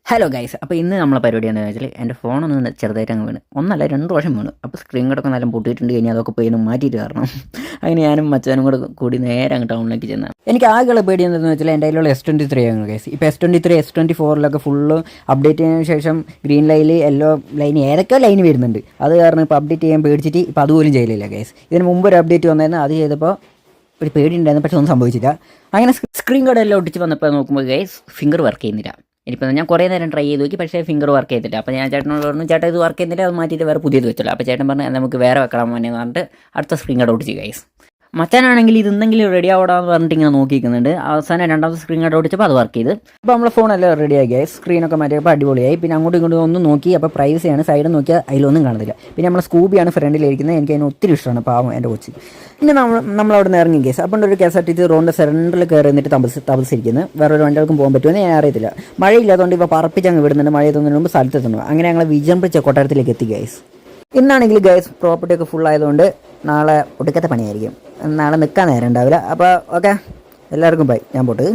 Hello guys, അപ്പോൾ ഇന്ന് നമ്മളെ പരിപാടി എന്താണെന്ന് വെച്ചാൽ എൻ്റെ ഫോണൊന്ന് ചെറുതായിട്ട് അങ്ങ് വീണ്, ഒന്നല്ല 2 പ്രാവശ്യം വീണു. അപ്പോൾ സ്ക്രീൻ കാർഡൊക്കെ നല്ല പൊട്ടിയിട്ടുണ്ട്. കഴിഞ്ഞാൽ അതൊക്കെ പോയി ഒന്ന് മാറ്റിയിട്ട് കാരണം അങ്ങനെ ഞാനും മച്ചാനും കൂടി നേരെ അങ്ങ് ടൗണിലേക്ക് ചെന്നാൽ എനിക്ക് ആകെയുള്ള പേടി എന്താണെന്ന് വെച്ചാൽ എൻ്റെ കയ്യിലുള്ള S23 ആണ് ഗൈസ്. ഇപ്പോൾ S23 S24 ഫുള്ള് അപ്ഡേറ്റ് ചെയ്തതിന് ശേഷം ഗ്രീൻ ലൈനിൽ യെല്ലോ ലൈൻ ഏതൊക്കെയോ ലൈൻ വരുന്നുണ്ട്. അത് കാരണം ഇപ്പോൾ അപ്ഡേറ്റ് ചെയ്യാൻ പേടിച്ചിട്ട് ഇപ്പോൾ അതുപോലും ചെയ്യലില്ല ഗൈസ്. ഇതിന് മുമ്പ് ഒരു അപ്ഡേറ്റ് വന്നായിരുന്നു, അത് ചെയ്തപ്പോൾ ഒരു പേടി ഉണ്ടായിരുന്നു, പക്ഷെ ഒന്നും സംഭവിച്ചില്ല. അങ്ങനെ സ്ക്രീൻ കാർഡ് എല്ലാം ഒട്ടിച്ച് വന്നപ്പോൾ നോക്കുമ്പോൾ ഗൈസ് ഫിംഗർ വർക്ക് ചെയ്യുന്നില്ല. ഇനിയിപ്പോൾ ഞാൻ കുറേ നേരം ട്രൈ ചെയ്ത് നോക്കി, പക്ഷേ ഫിംഗർ വർക്ക് ചെയ്തില്ല. അപ്പോൾ ഞാൻ ചേട്ടനോട് പറഞ്ഞു, ചേട്ടാ ഇത് വർക്ക് ചെയ്യുന്നില്ല, അത് മാറ്റിയിട്ട് വേറെ പുതിയത് വെച്ചല്ലോ. അപ്പോൾ ചേട്ടൻ പറഞ്ഞു നമുക്ക് വേറെ വെക്കണം എന്ന് പറഞ്ഞിട്ട് അടുത്ത സ്ക്രീൻ കാർഡ് ഒട്ടിച്ച് ഗൈസ്. മച്ചാനാണെങ്കിൽ ഇതെന്തെങ്കിലും റെഡി ആവടാന്ന് പറഞ്ഞിട്ട് ഇങ്ങനെ നോക്കിയിരിക്കുന്നുണ്ട്. അവസാനം രണ്ടാമത്തെ സ്ക്രീൻ കാർഡ് ഓടിച്ചപ്പോൾ അത് വർക്ക് ചെയ്ത്. അപ്പോൾ നമ്മളെ ഫോണെല്ലാം റെഡിയായി ഗൈസ്. സ്ക്രീനൊക്കെ മാറ്റിയപ്പോൾ അടിപൊളിയായി. പിന്നെ അങ്ങോട്ടും ഇങ്ങോട്ടും ഒന്നും നോക്കി, അപ്പോൾ പ്രൈവസിയാണ്, സൈഡിൽ നോക്കിയാൽ അതിലൊന്നും കാണുന്നില്ല. പിന്നെ നമ്മളെ സ്കൂബിയാണ് ഫ്രണ്ടിലിരിക്കുന്നത്, എനിക്ക് അതിന് ഒത്തിരി ഇഷ്ടമാണ്, പാവം എൻ്റെ കൊച്ചി. പിന്നെ നമ്മളവിടെ നിന്ന് ഇറങ്ങി ഗൈസ്. അപ്പോൾ ഒരു KSRTC റോഡിൻ്റെ സെൻറ്ററിൽ കയറി നിന്നിട്ട് തപസിരിക്കുന്നത്. വേറൊരു വണ്ടികൾക്കും പോകാൻ പറ്റുമെന്ന് ഞാൻ അറിയത്തില്ല. മഴയില്ലാത്തതുകൊണ്ട് ഇപ്പോൾ പറപ്പിച്ചങ്ങ് വിടുന്നുണ്ട്, മഴയെത്തുന്നതിന് മുമ്പ് സ്ഥലത്തെത്തുന്നു. അങ്ങനെ ഞങ്ങൾ വിജംപിച്ച കൊട്ടാരത്തിലേക്ക് എത്തി ഗൈസ്. ഇന്നാണെങ്കിൽ ഗൈസ് പ്രോപ്പർട്ടിയൊക്കെ ഫുൾ ആയതുകൊണ്ട് നാളെ ഒടുക്കത്തെ പണിയായിരിക്കും. നാളെ നിൽക്കാൻ നേരം ഉണ്ടാവില്ല. അപ്പോൾ ഓക്കെ, എല്ലാവർക്കും ബൈ, ഞാൻ പോട്ട്.